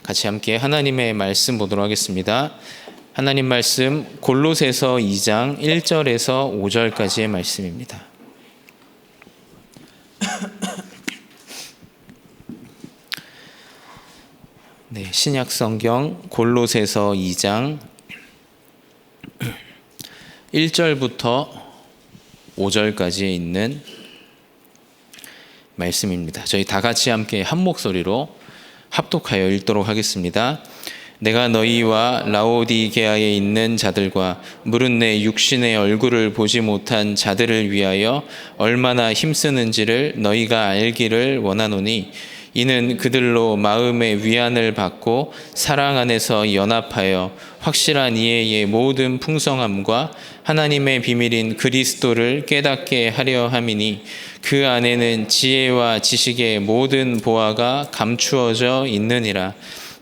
같이 함께 하나님의 말씀 보도록 하겠습니다. 하나님 말씀 골로새서 2장 1절에서 5절까지의 말씀입니다. 네, 신약 성경 골로새서 2장 1절부터 5절까지에 있는 말씀입니다. 저희 다 같이 함께 한 목소리로 합독하여 읽도록 하겠습니다. 내가 너희와 라오디게아에 있는 자들과 무릇 내 육신의 얼굴을 보지 못한 자들을 위하여 얼마나 힘쓰는지를 너희가 알기를 원하노니 이는 그들로 마음의 위안을 받고 사랑 안에서 연합하여 확실한 이해의 모든 풍성함과 하나님의 비밀인 그리스도를 깨닫게 하려 함이니 그 안에는 지혜와 지식의 모든 보화가 감추어져 있느니라.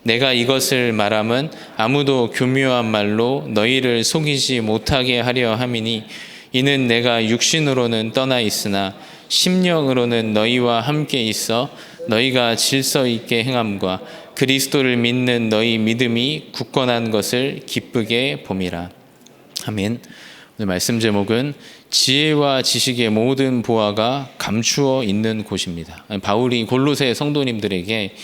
내가 이것을 말함은 아무도 교묘한 말로 너희를 속이지 못하게 하려 함이니 이는 내가 육신으로는 떠나 있으나 심령으로는 너희와 함께 있어 너희가 질서 있게 행함과 그리스도를 믿는 너희 믿음이 굳건한 것을 기쁘게 봄이라. 아멘. 오늘 말씀 제목은 지혜와 지식의 모든 보화가 감추어 있는 곳입니다. 바울이 골로새 성도님들에게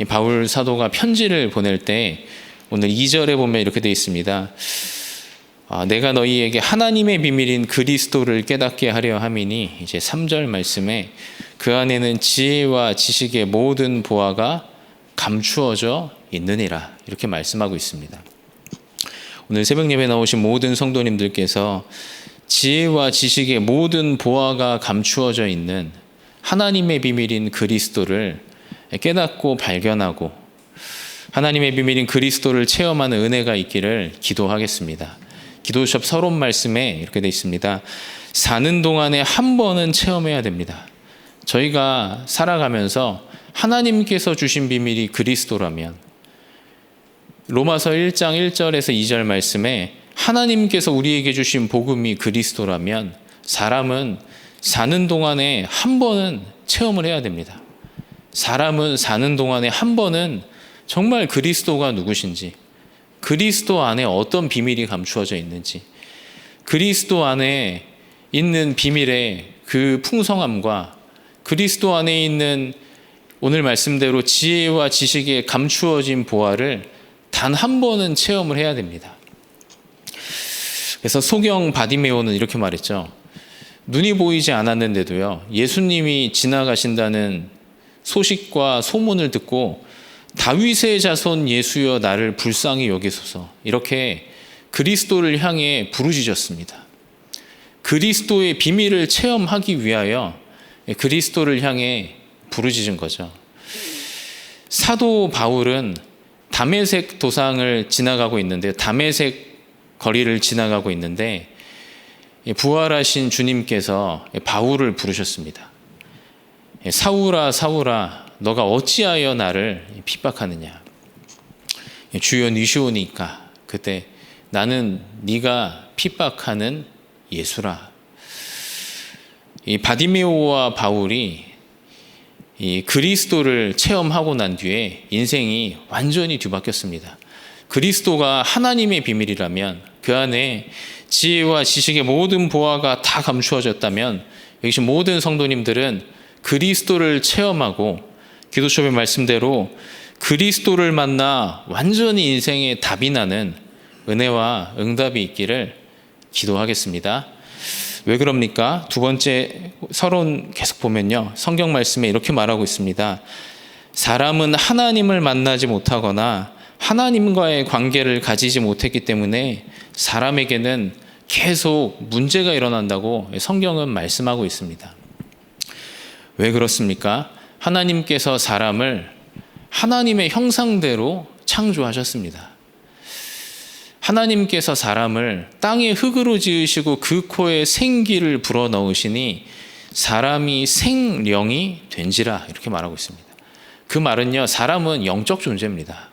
바울 사도가 편지를 보낼 때 오늘 2절에 보면 이렇게 되어 있습니다. 내가 너희에게 하나님의 비밀인 그리스도를 깨닫게 하려 함이니 이제 3절 말씀에 그 안에는 지혜와 지식의 모든 보화가 감추어져 있느니라 이렇게 말씀하고 있습니다. 오늘 새벽 예배 나오신 모든 성도님들께서 지혜와 지식의 모든 보화가 감추어져 있는 하나님의 비밀인 그리스도를 깨닫고 발견하고 하나님의 비밀인 그리스도를 체험하는 은혜가 있기를 기도하겠습니다. 기도샵 서론 말씀에 이렇게 되어 있습니다. 사는 동안에 한 번은 체험해야 됩니다. 저희가 살아가면서 하나님께서 주신 비밀이 그리스도라면 로마서 1장 1절에서 2절 말씀에 하나님께서 우리에게 주신 복음이 그리스도라면 사람은 사는 동안에 한 번은 체험을 해야 됩니다. 사람은 사는 동안에 한 번은 정말 그리스도가 누구신지, 그리스도 안에 어떤 비밀이 감추어져 있는지, 그리스도 안에 있는 비밀의 그 풍성함과 그리스도 안에 있는 오늘 말씀대로 지혜와 지식에 감추어진 보화를 단 한 번은 체험을 해야 됩니다. 그래서 소경 바디메오는 이렇게 말했죠. 눈이 보이지 않았는데도요, 예수님이 지나가신다는 소식과 소문을 듣고 다윗의 자손 예수여 나를 불쌍히 여기소서 이렇게 그리스도를 향해 부르짖었습니다. 그리스도의 비밀을 체험하기 위하여 그리스도를 향해 부르짖은 거죠. 사도 바울은 다메섹 도상을 지나가고 있는데 다메섹 거리를 지나가고 있는데 부활하신 주님께서 바울을 부르셨습니다. 사울아 사울아 너가 어찌하여 나를 핍박하느냐. 주여 니시오니까 그때 나는 네가 핍박하는 예수라. 이 바디메오와 바울이 이 그리스도를 체험하고 난 뒤에 인생이 완전히 뒤바뀌었습니다. 그리스도가 하나님의 비밀이라면 그 안에 지혜와 지식의 모든 보화가 다 감추어졌다면 여기 모든 성도님들은 그리스도를 체험하고 기도숍의 말씀대로 그리스도를 만나 완전히 인생에 답이 나는 은혜와 응답이 있기를 기도하겠습니다. 왜 그럽니까? 두 번째 서론 계속 보면요, 성경 말씀에 이렇게 말하고 있습니다. 사람은 하나님을 만나지 못하거나 하나님과의 관계를 가지지 못했기 때문에 사람에게는 계속 문제가 일어난다고 성경은 말씀하고 있습니다. 왜 그렇습니까? 하나님께서 사람을 하나님의 형상대로 창조하셨습니다. 하나님께서 사람을 땅의 흙으로 지으시고 그 코에 생기를 불어넣으시니 사람이 생령이 된지라 이렇게 말하고 있습니다. 그 말은요, 사람은 영적 존재입니다.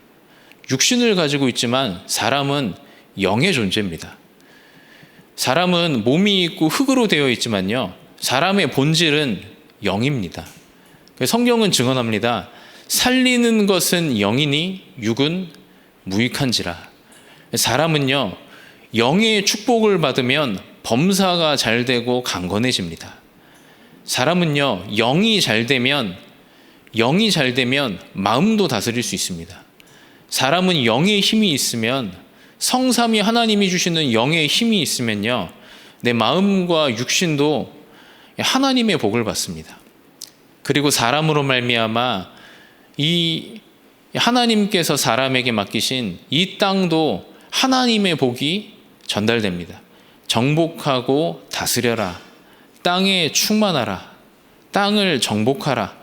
육신을 가지고 있지만 사람은 영의 존재입니다. 사람은 몸이 있고 흙으로 되어 있지만요, 사람의 본질은 영입니다. 성경은 증언합니다. 살리는 것은 영이니 육은 무익한지라. 사람은요, 영의 축복을 받으면 범사가 잘 되고 강건해집니다. 사람은요, 영이 잘 되면 마음도 다스릴 수 있습니다. 사람은 영의 힘이 있으면, 성삼위 하나님이 주시는 영의 힘이 있으면요, 내 마음과 육신도 하나님의 복을 받습니다. 그리고 사람으로 말미암아 이 하나님께서 사람에게 맡기신 이 땅도 하나님의 복이 전달됩니다. 정복하고 다스려라. 땅에 충만하라. 땅을 정복하라.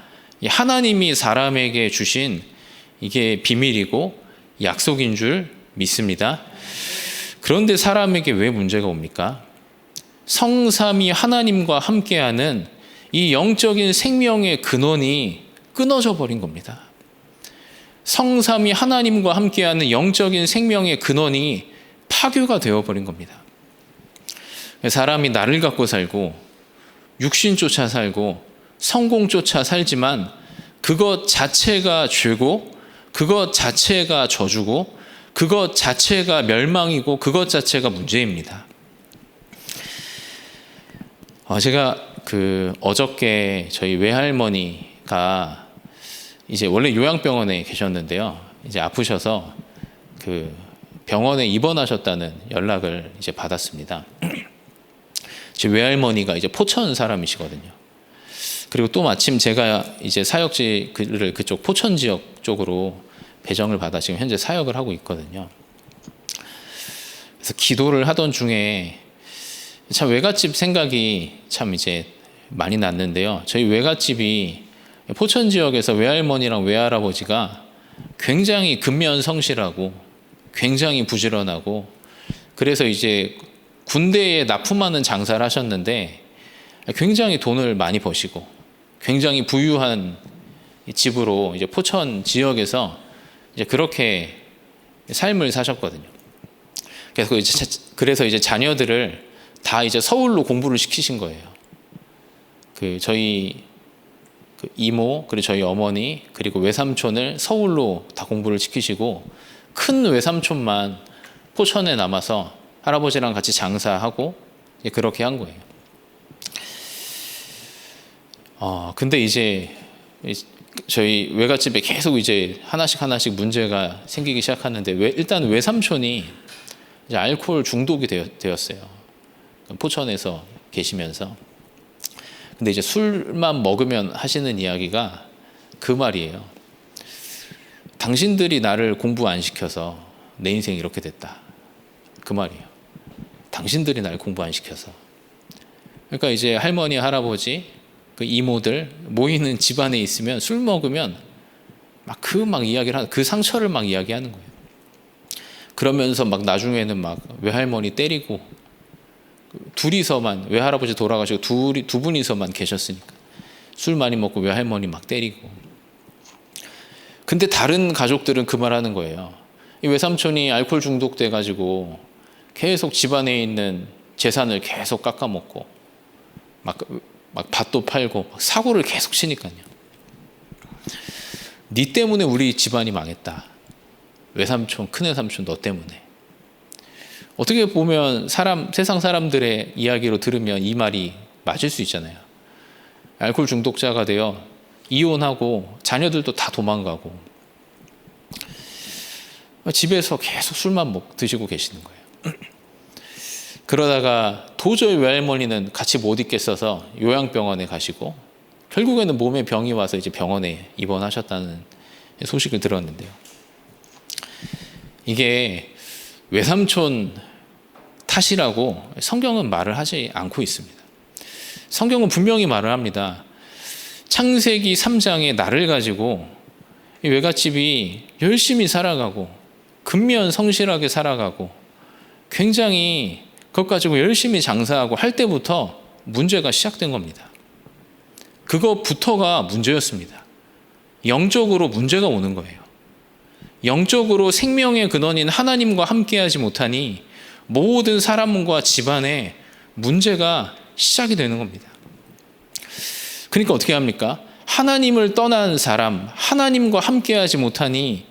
하나님이 사람에게 주신 이게 비밀이고 약속인 줄 믿습니다. 그런데 사람에게 왜 문제가 옵니까? 성삼위 하나님과 함께하는 이 영적인 생명의 근원이 끊어져 버린 겁니다. 성삼위 하나님과 함께하는 영적인 생명의 근원이 파괴가 되어버린 겁니다. 사람이 나를 갖고 살고 육신 쫓아 살고 성공 쫓아 살지만 그것 자체가 죄고 그것 자체가 저주고 그것 자체가 멸망이고 그것 자체가 문제입니다. 제가 어저께 저희 외할머니가 이제 원래 요양병원에 계셨는데요. 이제 아프셔서 병원에 입원하셨다는 연락을 이제 받았습니다. 제 외할머니가 이제 포천 사람이시거든요. 그리고 또 마침 제가 이제 사역지를 그쪽 포천 지역 쪽으로 배정을 받아 지금 현재 사역을 하고 있거든요. 그래서 기도를 하던 중에 참 외갓집 생각이 참 이제 많이 났는데요. 저희 외갓집이 포천 지역에서 외할머니랑 외할아버지가 굉장히 근면성실하고 굉장히 부지런하고 그래서 이제 군대에 납품하는 장사를 하셨는데 굉장히 돈을 많이 버시고 굉장히 부유한 집으로 이제 포천 지역에서 이제 그렇게 삶을 사셨거든요. 그래서 이제 자녀들을 다 이제 서울로 공부를 시키신 거예요. 저희 이모 그리고 저희 어머니 그리고 외삼촌을 서울로 다 공부를 시키시고 큰 외삼촌만 포천에 남아서 할아버지랑 같이 장사하고 그렇게 한 거예요. 근데 이제 저희 외갓집에 계속 이제 하나씩 문제가 생기기 시작하는데 일단 외삼촌이 이제 알코올 중독이 되었어요. 포천에서 계시면서. 근데 이제 술만 먹으면 하시는 이야기가 그 말이에요. 당신들이 나를 공부 안 시켜서 내 인생이 이렇게 됐다. 그 말이에요. 당신들이 나를 공부 안 시켜서. 그러니까 이제 할머니, 할아버지, 이모들 모이는 집안에 있으면 술 먹으면 막 이야기를 하는 그 상처를 막 이야기하는 거예요. 그러면서 막 나중에는 막 외할머니 때리고 둘이서만 외할아버지 돌아가시고 두 분이서만 계셨으니까 술 많이 먹고 외할머니 막 때리고. 근데 다른 가족들은 그 말하는 거예요. 이 외삼촌이 알코올 중독돼 가지고 계속 집안에 있는 재산을 계속 깎아먹고 막 밭도 팔고 막 사고를 계속 치니까요. 네 때문에 우리 집안이 망했다. 외삼촌, 큰외삼촌 너 때문에. 어떻게 보면 세상 사람들의 이야기로 들으면 이 말이 맞을 수 있잖아요. 알코올 중독자가 되어 이혼하고 자녀들도 다 도망가고 집에서 계속 술만 드시고 계시는 거예요. 그러다가 도저히 외할머니는 같이 못 있겠어서 요양병원에 가시고 결국에는 몸에 병이 와서 이제 병원에 입원하셨다는 소식을 들었는데요. 이게 외삼촌 탓이라고 성경은 말을 하지 않고 있습니다. 성경은 분명히 말을 합니다. 창세기 3장의 나를 가지고 이 외갓집이 열심히 살아가고 근면 성실하게 살아가고 굉장히 그것 가지고 열심히 장사하고 할 때부터 문제가 시작된 겁니다. 그것부터가 문제였습니다. 영적으로 문제가 오는 거예요. 영적으로 생명의 근원인 하나님과 함께하지 못하니 모든 사람과 집안에 문제가 시작이 되는 겁니다. 그러니까 어떻게 합니까? 하나님을 떠난 사람, 하나님과 함께하지 못하니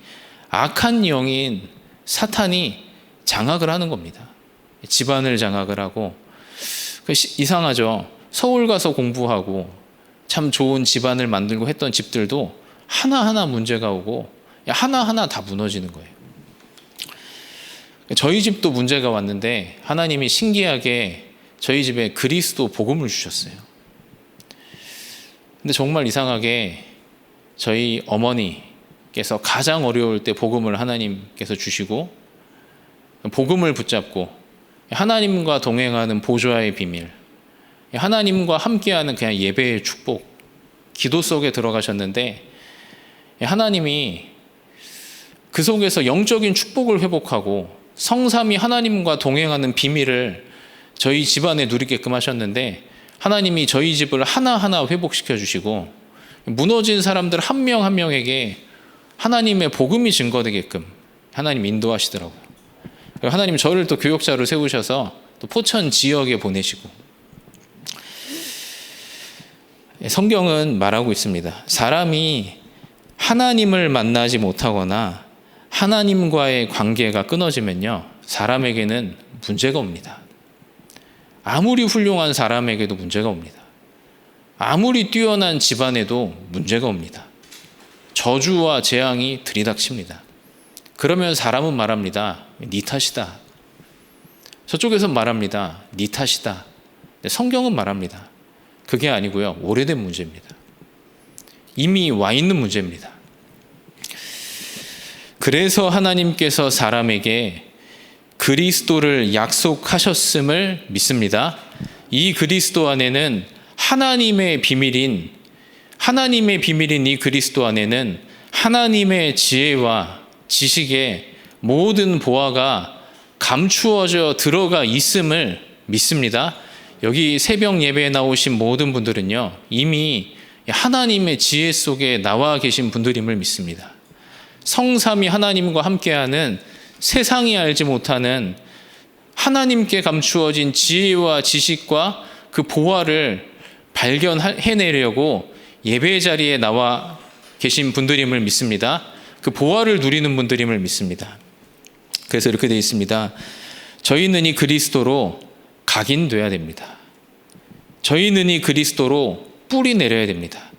악한 영인 사탄이 장악을 하는 겁니다. 집안을 장악을 하고. 이상하죠. 서울 가서 공부하고 참 좋은 집안을 만들고 했던 집들도 하나하나 문제가 오고 하나하나 다 무너지는 거예요. 저희 집도 문제가 왔는데 하나님이 신기하게 저희 집에 그리스도 복음을 주셨어요. 근데 정말 이상하게 저희 어머니께서 가장 어려울 때 복음을 하나님께서 주시고 복음을 붙잡고 하나님과 동행하는 보좌의 비밀, 하나님과 함께하는 그냥 예배의 축복, 기도 속에 들어가셨는데 하나님이 그 속에서 영적인 축복을 회복하고 성삼위 하나님과 동행하는 비밀을 저희 집안에 누리게끔 하셨는데 하나님이 저희 집을 하나하나 회복시켜 주시고 무너진 사람들 한 명 한 명에게 하나님의 복음이 증거되게끔 하나님 인도하시더라고요. 하나님 저를 또 교역자로 세우셔서 또 포천 지역에 보내시고. 성경은 말하고 있습니다. 사람이 하나님을 만나지 못하거나 하나님과의 관계가 끊어지면요, 사람에게는 문제가 옵니다. 아무리 훌륭한 사람에게도 문제가 옵니다. 아무리 뛰어난 집안에도 문제가 옵니다. 저주와 재앙이 들이닥칩니다. 그러면 사람은 말합니다. 네 탓이다. 저쪽에서 말합니다. 네 탓이다. 성경은 말합니다. 그게 아니고요, 오래된 문제입니다. 이미 와 있는 문제입니다. 그래서 하나님께서 사람에게 그리스도를 약속하셨음을 믿습니다. 이 그리스도 안에는 하나님의 비밀인 이 그리스도 안에는 하나님의 지혜와 지식의 모든 보화가 감추어져 들어가 있음을 믿습니다. 여기 새벽 예배에 나오신 모든 분들은요, 이미 하나님의 지혜 속에 나와 계신 분들임을 믿습니다. 성삼위 하나님과 함께하는 세상이 알지 못하는 하나님께 감추어진 지혜와 지식과 그 보화를 발견해내려고 예배 자리에 나와 계신 분들임을 믿습니다. 그 보화를 누리는 분들임을 믿습니다. 그래서 이렇게 되어 있습니다. 저희는 이 그리스도로 각인돼야 됩니다. 저희는 이 그리스도로 뿌리 내려야 됩니다.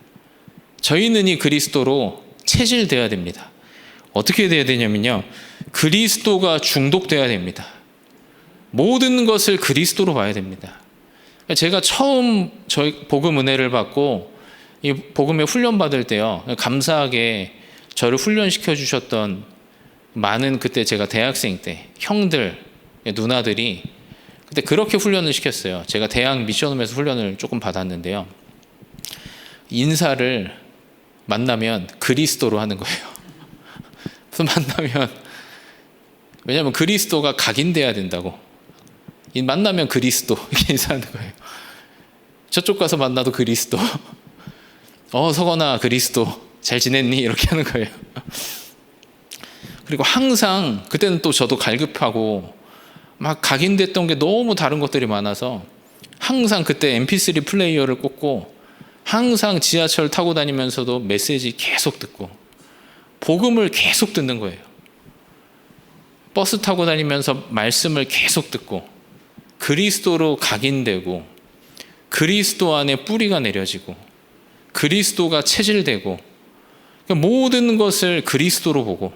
저희는 이 그리스도로 체질돼야 됩니다. 어떻게 돼야 되냐면요, 그리스도가 중독돼야 됩니다. 모든 것을 그리스도로 봐야 됩니다. 제가 처음 저희 복음 은혜를 받고 이 복음에 훈련 받을 때요, 감사하게 저를 훈련시켜 주셨던 많은, 그때 제가 대학생 때 형들, 누나들이 그때 그렇게 훈련을 시켰어요. 제가 대학 미션홈에서 훈련을 조금 받았는데요, 인사를 만나면 그리스도로 하는 거예요. 만나면, 왜냐하면 그리스도가 각인돼야 된다고. 만나면 그리스도 이렇게 인사하는 거예요. 저쪽 가서 만나도 그리스도. 서건아 그리스도 잘 지냈니? 이렇게 하는 거예요. 그리고 항상 그때는 또 저도 갈급하고 막 각인됐던 게 너무 다른 것들이 많아서 항상 그때 mp3 플레이어를 꽂고 항상 지하철 타고 다니면서도 메시지 계속 듣고 복음을 계속 듣는 거예요. 버스 타고 다니면서 말씀을 계속 듣고 그리스도로 각인되고 그리스도 안에 뿌리가 내려지고 그리스도가 체질되고 모든 것을 그리스도로 보고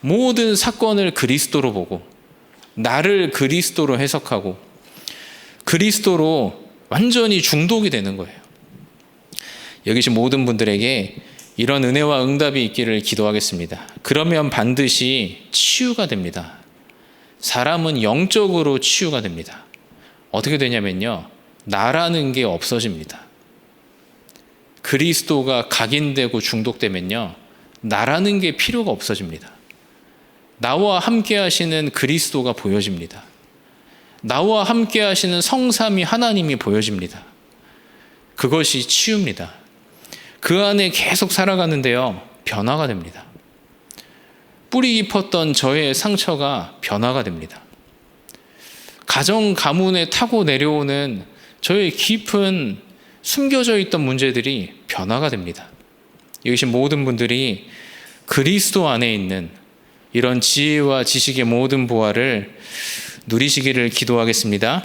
모든 사건을 그리스도로 보고 나를 그리스도로 해석하고 그리스도로 완전히 중독이 되는 거예요. 여기 계신 모든 분들에게 이런 은혜와 응답이 있기를 기도하겠습니다. 그러면 반드시 치유가 됩니다. 사람은 영적으로 치유가 됩니다. 어떻게 되냐면요, 나라는 게 없어집니다. 그리스도가 각인되고 중독되면요, 나라는 게 필요가 없어집니다. 나와 함께 하시는 그리스도가 보여집니다. 나와 함께 하시는 성삼위 하나님이 보여집니다. 그것이 치유입니다. 그 안에 계속 살아가는데요, 변화가 됩니다. 뿌리 깊었던 저의 상처가 변화가 됩니다. 가정 가문에 타고 내려오는 저의 깊은 숨겨져 있던 문제들이 변화가 됩니다. 여기 계신 모든 분들이 그리스도 안에 있는 이런 지혜와 지식의 모든 보화를 누리시기를 기도하겠습니다.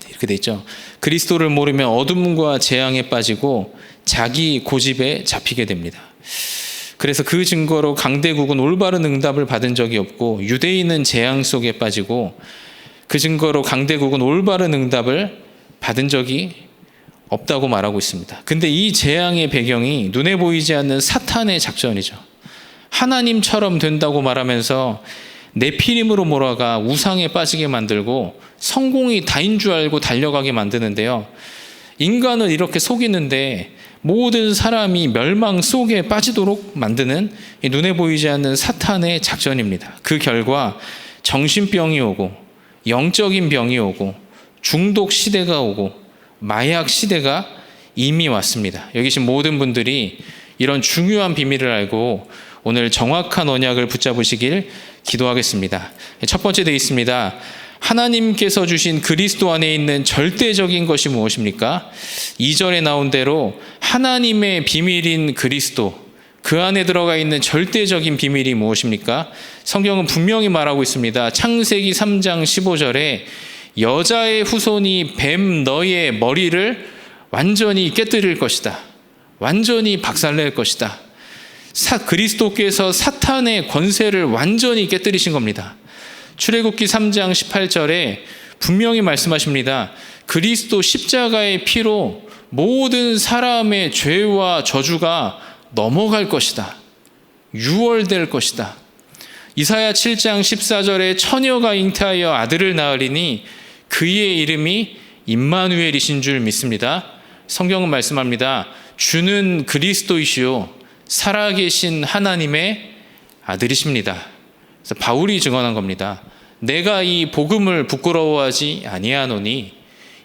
이렇게 돼 있죠. 그리스도를 모르면 어둠과 재앙에 빠지고 자기 고집에 잡히게 됩니다. 그래서 그 증거로 강대국은 올바른 응답을 받은 적이 없고 유대인은 재앙 속에 빠지고 그 증거로 강대국은 올바른 응답을 받은 적이 없다고 말하고 있습니다. 근데 이 재앙의 배경이 눈에 보이지 않는 사탄의 작전이죠. 하나님처럼 된다고 말하면서 네피림으로 몰아가 우상에 빠지게 만들고 성공이 다인 줄 알고 달려가게 만드는데요. 인간을 이렇게 속이는데 모든 사람이 멸망 속에 빠지도록 만드는 이 눈에 보이지 않는 사탄의 작전입니다. 그 결과 정신병이 오고 영적인 병이 오고 중독 시대가 오고 마약 시대가 이미 왔습니다. 여기 계신 모든 분들이 이런 중요한 비밀을 알고 오늘 정확한 언약을 붙잡으시길 기도하겠습니다. 첫 번째 되어 있습니다. 하나님께서 주신 그리스도 안에 있는 절대적인 것이 무엇입니까? 2절에 나온 대로 하나님의 비밀인 그리스도, 그 안에 들어가 있는 절대적인 비밀이 무엇입니까? 성경은 분명히 말하고 있습니다. 창세기 3장 15절에 여자의 후손이 뱀 너의 머리를 완전히 깨뜨릴 것이다. 완전히 박살낼 것이다. 그리스도께서 사탄의 권세를 완전히 깨뜨리신 겁니다. 출애굽기 3장 18절에 분명히 말씀하십니다. 그리스도 십자가의 피로 모든 사람의 죄와 저주가 넘어갈 것이다. 유월될 것이다. 이사야 7장 14절에 처녀가 잉태하여 아들을 낳으리니 그의 이름이 임마누엘이신 줄 믿습니다. 성경은 말씀합니다. 주는 그리스도이시요 살아계신 하나님의 아들이십니다. 그래서 바울이 증언한 겁니다. 내가 이 복음을 부끄러워하지 아니하노니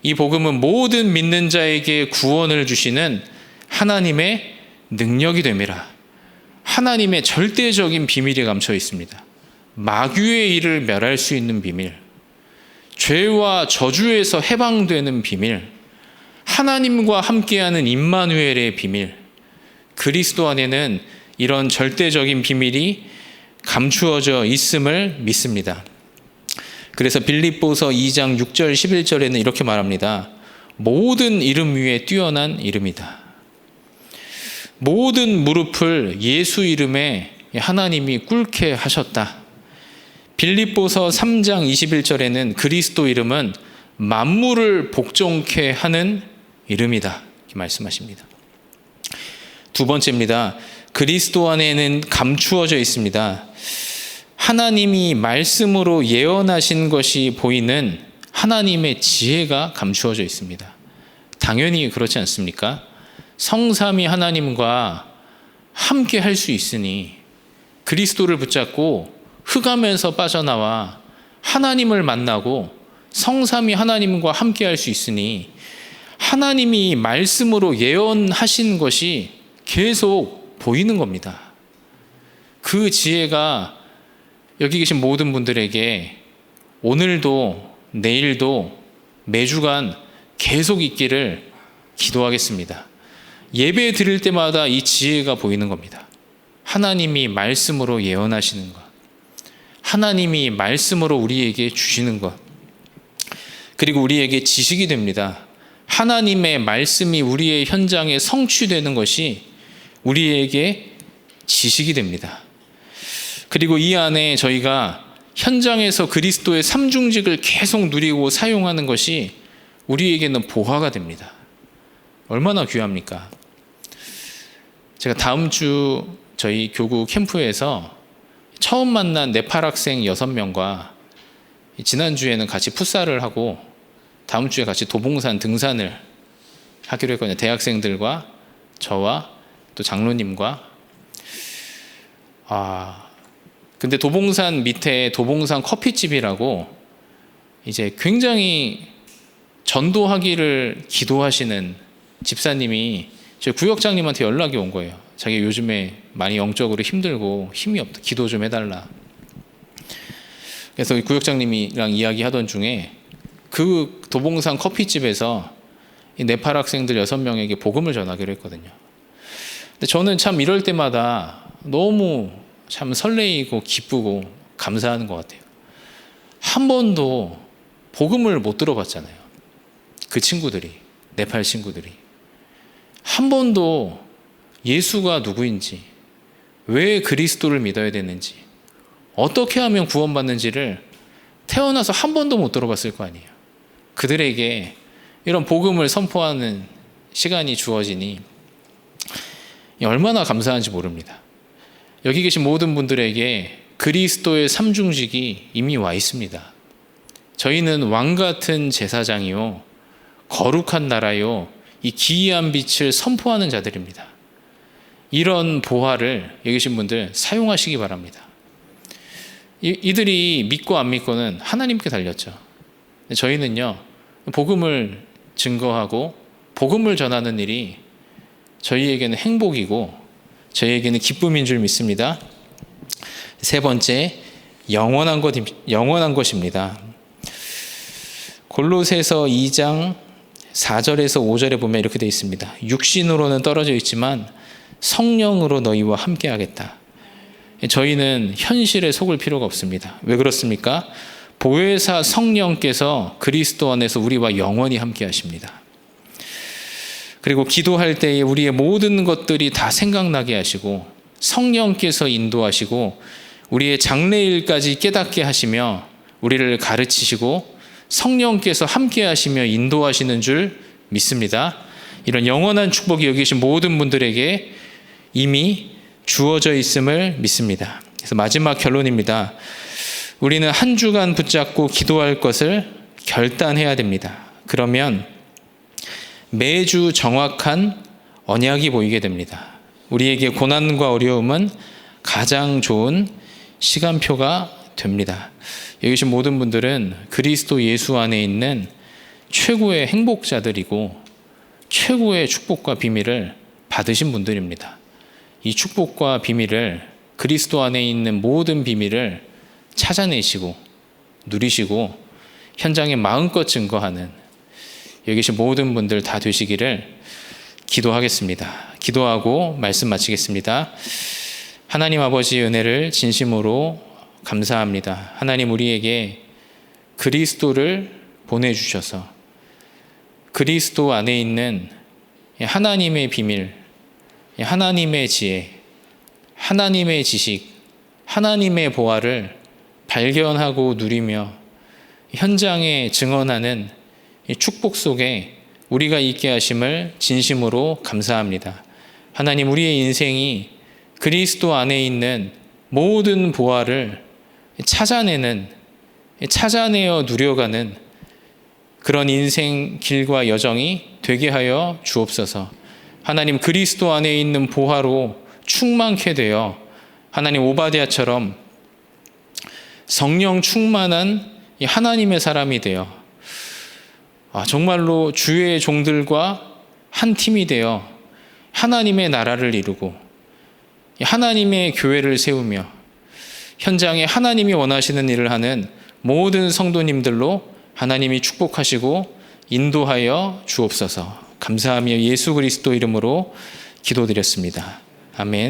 이 복음은 모든 믿는 자에게 구원을 주시는 하나님의 능력이 됨이라. 하나님의 절대적인 비밀이 감춰 있습니다. 마귀의 일을 멸할 수 있는 비밀, 죄와 저주에서 해방되는 비밀, 하나님과 함께하는 임마누엘의 비밀, 그리스도 안에는 이런 절대적인 비밀이 감추어져 있음을 믿습니다. 그래서 빌립보서 2장 6절 11절에는 이렇게 말합니다. 모든 이름 위에 뛰어난 이름이다. 모든 무릎을 예수 이름에 하나님이 꿇게 하셨다. 빌립보서 3장 21절에는 그리스도 이름은 만물을 복종케 하는 이름이다. 이렇게 말씀하십니다. 두 번째입니다. 그리스도 안에는 감추어져 있습니다. 하나님이 말씀으로 예언하신 것이 보이는 하나님의 지혜가 감추어져 있습니다. 당연히 그렇지 않습니까? 성삼위 하나님과 함께 할 수 있으니 그리스도를 붙잡고 흑암에서 빠져나와 하나님을 만나고 성삼위 하나님과 함께 할 수 있으니 하나님이 말씀으로 예언하신 것이 계속 보이는 겁니다. 그 지혜가 여기 계신 모든 분들에게 오늘도 내일도 매주간 계속 있기를 기도하겠습니다. 예배 드릴 때마다 이 지혜가 보이는 겁니다. 하나님이 말씀으로 예언하시는 것, 하나님이 말씀으로 우리에게 주시는 것, 그리고 우리에게 지식이 됩니다. 하나님의 말씀이 우리의 현장에 성취되는 것이 우리에게 지식이 됩니다. 그리고 이 안에 저희가 현장에서 그리스도의 삼중직을 계속 누리고 사용하는 것이 우리에게는 보화가 됩니다. 얼마나 귀합니까? 제가 다음 주 저희 교구 캠프에서 처음 만난 네팔 학생 6명과 지난주에는 같이 풋살을 하고 다음 주에 같이 도봉산 등산을 하기로 했거든요. 대학생들과 저와 또 장로님과. 근데 도봉산 밑에 도봉산 커피집이라고 이제 굉장히 전도하기를 기도하시는 집사님이 저희 구역장님한테 연락이 온 거예요. 자기 요즘에 많이 영적으로 힘들고 힘이 없다. 기도 좀 해달라. 그래서 구역장님이랑 이야기하던 중에 그 도봉산 커피집에서 이 네팔 학생들 6명에게 복음을 전하기로 했거든요. 근데 저는 참 이럴 때마다 너무 참 설레이고 기쁘고 감사하는 것 같아요. 한 번도 복음을 못 들어봤잖아요. 그 친구들이, 네팔 친구들이. 한 번도 예수가 누구인지, 왜 그리스도를 믿어야 되는지, 어떻게 하면 구원받는지를 태어나서 한 번도 못 들어봤을 거 아니에요. 그들에게 이런 복음을 선포하는 시간이 주어지니 얼마나 감사한지 모릅니다. 여기 계신 모든 분들에게 그리스도의 삼중직이 이미 와 있습니다. 저희는 왕같은 제사장이요, 거룩한 나라요, 이 기이한 빛을 선포하는 자들입니다. 이런 보화를 여기 계신 분들 사용하시기 바랍니다. 이들이 믿고 안 믿고는 하나님께 달렸죠. 저희는요, 복음을 증거하고 복음을 전하는 일이 저희에게는 행복이고 저희에게는 기쁨인 줄 믿습니다. 세 번째, 영원한 것입니다. 골로새서 2장 4절에서 5절에 보면 이렇게 되어 있습니다. 육신으로는 떨어져 있지만 성령으로 너희와 함께 하겠다. 저희는 현실에 속을 필요가 없습니다. 왜 그렇습니까? 보혜사 성령께서 그리스도 안에서 우리와 영원히 함께 하십니다. 그리고 기도할 때에 우리의 모든 것들이 다 생각나게 하시고 성령께서 인도하시고 우리의 장래일까지 깨닫게 하시며 우리를 가르치시고 성령께서 함께 하시며 인도하시는 줄 믿습니다. 이런 영원한 축복이 여기 계신 모든 분들에게 이미 주어져 있음을 믿습니다. 그래서 마지막 결론입니다. 우리는 한 주간 붙잡고 기도할 것을 결단해야 됩니다. 그러면 매주 정확한 언약이 보이게 됩니다. 우리에게 고난과 어려움은 가장 좋은 시간표가 됩니다. 여기 계신 모든 분들은 그리스도 예수 안에 있는 최고의 행복자들이고 최고의 축복과 비밀을 받으신 분들입니다. 이 축복과 비밀을, 그리스도 안에 있는 모든 비밀을 찾아내시고 누리시고 현장에 마음껏 증거하는 여기 계신 모든 분들 다 되시기를 기도하겠습니다. 기도하고 말씀 마치겠습니다. 하나님 아버지의 은혜를 진심으로 감사합니다. 하나님, 우리에게 그리스도를 보내주셔서 그리스도 안에 있는 하나님의 비밀, 하나님의 지혜, 하나님의 지식, 하나님의 보화를 발견하고 누리며 현장에 증언하는 축복 속에 우리가 있게 하심을 진심으로 감사합니다. 하나님, 우리의 인생이 그리스도 안에 있는 모든 보화를 찾아내어 누려가는 그런 인생 길과 여정이 되게 하여 주옵소서. 하나님, 그리스도 안에 있는 보화로 충만케 되어 하나님 오바댜처럼 성령 충만한 하나님의 사람이 되어 정말로 주의 종들과 한 팀이 되어 하나님의 나라를 이루고 하나님의 교회를 세우며 현장에 하나님이 원하시는 일을 하는 모든 성도님들로 하나님이 축복하시고 인도하여 주옵소서. 감사하며 예수 그리스도 이름으로 기도드렸습니다. 아멘.